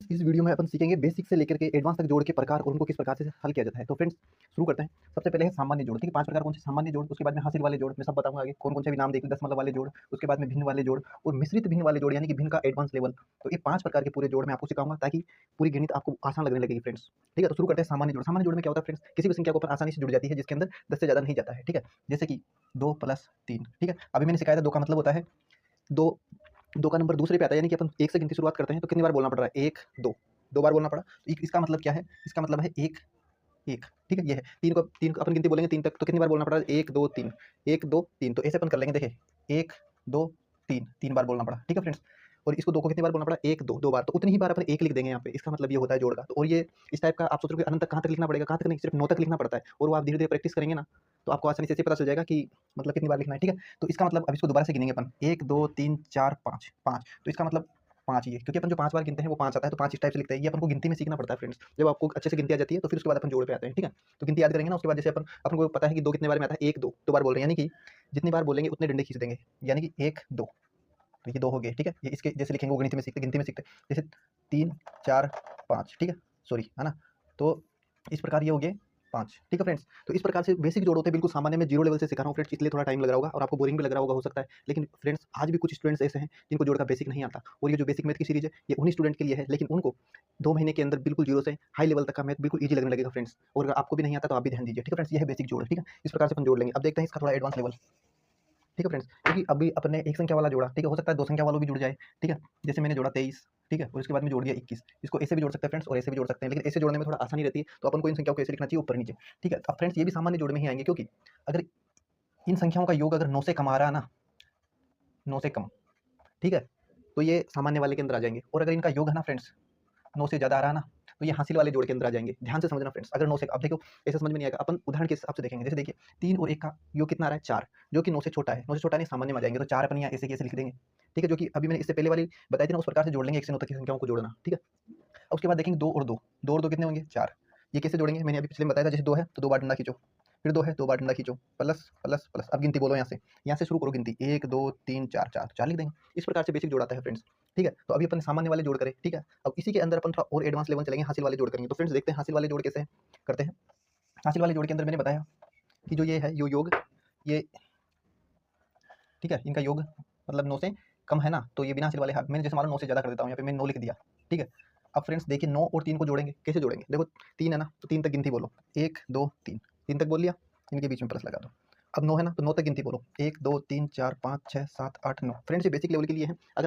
इस वीडियो में अपन सीखेंगे बेसिक से लेकर के एडवांस तक जोड़ के प्रकार और उनको किस प्रकार से हल किया जाता है। तो फ्रेंड्स शुरू करते हैं। सबसे पहले है सामान्य जोड़। ठीक है, 5 प्रकार कौन से सामान्य जोड़, उसके बाद में हासिल वाले जोड़, मैं सब बताऊंगा आगे कौन कौन से भी नाम देख, दशमलव वाले जोड़, उसके बाद में भिन्न वाले जोड़ और मिश्रित भिन्न वाले जोड़, यानी कि भिन्न का एडवांस लेवल। तो ये 5 प्रकार के पूरे जोड़ मैं आपको सिखाऊंगा ताकि पूरी गणित आपको आसान लगने लगेगी फ्रेंड्स। ठीक है, तो शुरू करते हैं सामान्य जोड़। सामान्य जोड़ में क्या होता है फ्रेंड्स, किसी भी संख्या को आसानी से जुड़ जाती है जिसके अंदर 10 से ज्यादा नहीं जाता है। ठीक है, जैसे कि 2 + 3। ठीक है, अभी मैंने सिखाया था 2 का मतलब होता है दो, 2 का नंबर दूसरे पे आता है, यानी कि अपन 1 से गिनती शुरुआत करते हैं तो कितनी बार बोलना पड़ रहा है, 1 2, 2 बार बोलना पड़ा। इसका मतलब क्या है, इसका मतलब है 1 1। ठीक है, ये है 3 को अपन गिनती बोलेंगे 3 तक तो कितनी बार बोलना पड़ा, 1 2 3, 1 2 3। तो ऐसे अपन कर लेंगे, देखिए 1 2 3, 3 बार बोलना पड़ा। ठीक है फ्रेंड्स, और इसको 2 को कितनी बार बोलना पड़ा, 1 2, 2 बार। तो उतनी ही बार अपन 1 लिख देंगे यहाँ पे, इसका मतलब ये होता है जोड़ का। तो और ये इस टाइप का आप सोच रहे हो कि अनंत तक कहाँ तक लिखना पड़ेगा, कहाँ तक नहीं, सिर्फ 9 तक लिखना पड़ता है। और वो आप धीरे धीरे प्रैक्टिस करेंगे ना तो आपको आसानी से ऐसे पता चल जाएगा कि मतलब कितनी बार लिखना है। ठीक है, तो इसका मतलब अब इसको दोबारा से गिनेंगे अपन, 1 2 3 4 5 5। तो इसका मतलब 5 ही है, क्योंकि अपन जो 5 बार गिनते हैं वो 5 आता है, तो 5 इस टाइप से लिखते हैं। ये अपन को गिनती में सीखना पड़ता है फ्रेंड्स। जब आपको अच्छे से गिनती आ जाती है तो फिर उसके बाद अपन जोड़ पे आते हैं। ठीक है, तो गिनती याद करेंगे ना, उसके बाद जैसे अपन अपन को पता है कि 2 कितने बार में आता है, 1 2, 2 बार बोल रहे हैं, यानी कि जितनी बार बोलेंगे उतने डंडे खींच देंगे, यानी कि 1 2। तो ये 2 हो गए। ठीक है, ये इसके जैसे लिखेंगे वो गणित में सीखते, गिनती में सीखते, जैसे 3 4 5। ठीक है, सॉरी है ना। तो इस प्रकार ये हो गए 5। ठीक है फ्रेंड्स, तो इस प्रकार से बेसिक जोड़ होते हैं, बिल्कुल सामान्य में जीरो लेवल से सिखा रहा हूँ फ्रेंड्स, इसलिए थोड़ा टाइम लग रहा होगा और आपको बोरिंग भी लग रहा होगा, हो सकता है। लेकिन फ्रेंड्स आज भी कुछ स्टूडेंट्स ऐसे हैं जिनको जोड़ का बेसिक नहीं आता, और ये जो बेसिक मैथ की सीरीज है ये उन्हीं स्टूडेंट के लिए है, लेकिन उनको 2 महीने के अंदर बिल्कुल जीरो से हाई लेवल तक का मैथ बिल्कुल ईजी लगने लगेगा फ्रेंड्स। और अगर आपको भी नहीं आता तो आप भी ध्यान दीजिए। ठीक है फ्रेंड्स, ये है बेसिक जोड़। ठीक है, इस प्रकार से अपन जोड़ लेंगे। अब देखते हैं इसका थोड़ा एडवांस लेवल। ठीक है फ्रेंड्स, क्योंकि अभी अपने एक संख्या वाला जोड़ा, ठीक है, हो सकता है 2 संख्या वालों भी जुड़ जाए। ठीक है, जैसे मैंने जोड़ा 23। ठीक है, और उसके बाद में जोड़ दिया 21। इसको ऐसे भी जोड़ सकते हैं फ्रेंड्स और ऐसे भी जोड़ सकते हैं, लेकिन ऐसे जोड़ने में थोड़ा आसानी रहती है, तो अपन को इन संख्याओं को ऐसे लिखना चाहिए ऊपर नीचे। ठीक है, अब फ्रेंड्स ये भी सामान्य जोड़ में ही आएंगे, क्योंकि अगर इन संख्याओं का योग अगर 9 से कम आ रहा है ना, 9 से कम, ठीक है, तो ये सामान्य वाले के अंदर आ जाएंगे। और अगर इनका योग है ना फ्रेंड्स 9 से ज़्यादा आ रहा है ना, तो ये हासिल वाले जोड़ के अंदर आ जाएंगे। ध्यान से समझना फ्रेंड्स, अगर 9 से, अब देखो ऐसे समझ में नहीं आएगा, अपन उदाहरण के हिसाब से देखेंगे। जैसे देखिए 3 और 1 का योग कितना आ रहा है, 4, जो कि 9 से छोटा है। 9 से छोटा नहीं, सामान्य में आ जाएंगे, तो 4 अपन यहाँ ऐसे कैसे लिख देंगे। ठीक है, जो कि अभी मैंने इससे पहले वाली बताई थी ना, उस प्रकार से जोड़ लेंगे 1 से 9 तक की संख्याओं को जोड़ना। ठीक है, अब उसके बाद देखेंगे 2 और 2, 2 और 2 कितने होंगे, 4। ये कैसे जोड़ेंगे, मैंने अभी पिछले में बताया था, जैसे 2 है तो 2 बार डंडा खींचो, फिर 2 है 2 बार डंडा खींचो, प्लस प्लस प्लस। अब गिनती बोलो, यहाँ से शुरू करो गिनती, 1 2 3 4 4 4 लिख देंगे। इस प्रकार से बेसिक जोड़ आता है फ्रेंड्स। ठीक है, तो अभी अपन सामान्य वाले जोड़ करें। ठीक है, अब इसी के अंदर अपन थोड़ा और एडवांस लेवल चलेंगे, हासिल वाले जोड़ करेंगे। तो फ्रेंड्स देखते हैं हासिल वाले जोड़ कैसे करते हैं। हासिल वाले जोड़ के अंदर मैंने बताया कि जो ये है योग, ये ठीक है, इनका योग मतलब 9 से कम है ना, तो ये बिना हासिल वाले, मैंने जैसे मान लो 9 से ज़्यादा कर देता हूँ, यहाँ पे मैंने 9 लिख दिया। ठीक है, अब फ्रेंड्स देखिए 9 और 3 को जोड़ेंगे, कैसे जोड़ेंगे, देखो 3 है ना, तो 3 तक गिनती बोलो, 1 2 3, 3 तक बोल लिया, इनके बीच में प्लस लगा दो। अब 9 है ना, तो 9 तक गिनती बोलो, 1 2 3 4 5 6 7 8 9। फ्रेंड्स ये बेसिक लेवल के लिए है। अगर